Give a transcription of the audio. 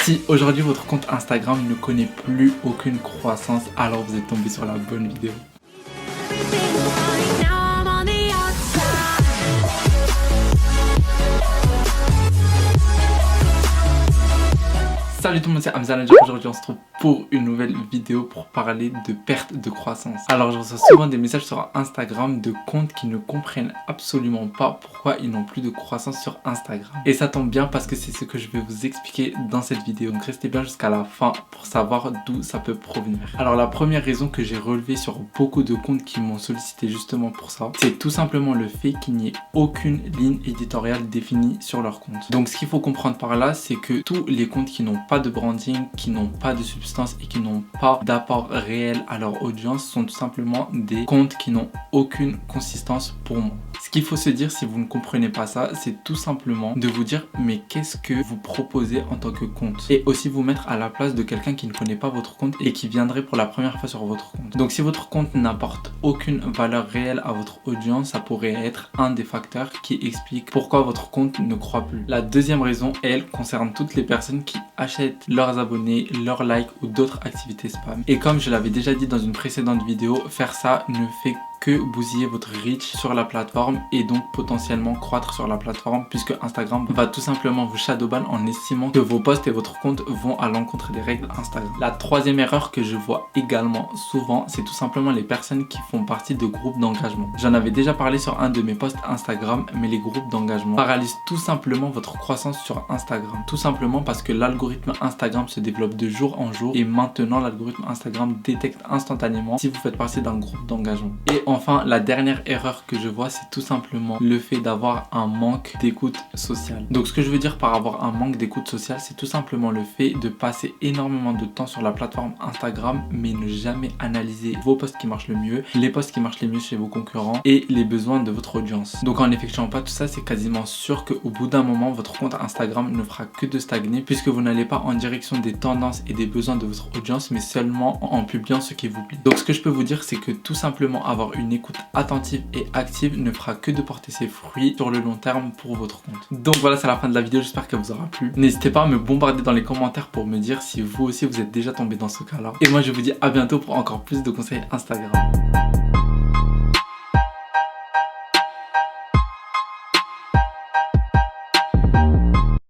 Si aujourd'hui votre compte Instagram ne connaît plus aucune croissance, alors vous êtes tombé sur la bonne vidéo. Salut tout le monde, c'est Hamza. Aujourd'hui on se retrouve pour une nouvelle vidéo pour parler de perte de croissance. Alors je reçois souvent des messages sur Instagram de comptes qui ne comprennent absolument pas pourquoi ils n'ont plus de croissance sur Instagram. Et ça tombe bien parce que c'est ce que je vais vous expliquer dans cette vidéo. Donc restez bien jusqu'à la fin pour savoir d'où ça peut provenir. Alors la première raison que j'ai relevée sur beaucoup de comptes qui m'ont sollicité justement pour ça, c'est tout simplement le fait qu'il n'y ait aucune ligne éditoriale définie sur leur compte. Donc ce qu'il faut comprendre par là, c'est que tous les comptes qui n'ont pas de branding, qui n'ont pas de substance et qui n'ont pas d'apport réel à leur audience sont tout simplement des comptes qui n'ont aucune consistance pour moi. Ce qu'il faut se dire si vous ne comprenez pas ça, c'est tout simplement de vous dire mais qu'est-ce que vous proposez en tant que compte, et aussi vous mettre à la place de quelqu'un qui ne connaît pas votre compte et qui viendrait pour la première fois sur votre compte. Donc si votre compte n'apporte aucune valeur réelle à votre audience, ça pourrait être un des facteurs qui explique pourquoi votre compte ne croît plus. La deuxième raison, elle, concerne toutes les personnes qui achètent leurs abonnés, leurs likes ou d'autres activités spam. Et comme je l'avais déjà dit dans une précédente vidéo, faire ça ne fait que bousiller votre reach sur la plateforme et donc potentiellement croître sur la plateforme, puisque Instagram va tout simplement vous shadowban en estimant que vos posts et votre compte vont à l'encontre des règles Instagram. La troisième erreur que je vois également souvent, c'est tout simplement les personnes qui font partie de groupes d'engagement. J'en avais déjà parlé sur un de mes posts Instagram, mais les groupes d'engagement paralysent tout simplement votre croissance sur Instagram. Tout simplement parce que l'algorithme Instagram se développe de jour en jour et maintenant l'algorithme Instagram détecte instantanément si vous faites partie d'un groupe d'engagement. Et enfin, la dernière erreur que je vois, c'est tout simplement le fait d'avoir un manque d'écoute sociale. Donc ce que je veux dire par avoir un manque d'écoute sociale, c'est tout simplement le fait de passer énormément de temps sur la plateforme Instagram mais ne jamais analyser vos posts qui marchent le mieux, les posts qui marchent le mieux chez vos concurrents et les besoins de votre audience. Donc en effectuant pas tout ça, c'est quasiment sûr qu'au bout d'un moment, votre compte Instagram ne fera que de stagner, puisque vous n'allez pas en direction des tendances et des besoins de votre audience, mais seulement en publiant ce qui vous plaît. Donc ce que je peux vous dire, c'est que tout simplement avoir une écoute attentive et active ne fera que de porter ses fruits sur le long terme pour votre compte. Donc voilà, c'est la fin de la vidéo, j'espère qu'elle vous aura plu. N'hésitez pas à me bombarder dans les commentaires pour me dire si vous aussi vous êtes déjà tombé dans ce cas-là. Et moi je vous dis à bientôt pour encore plus de conseils Instagram.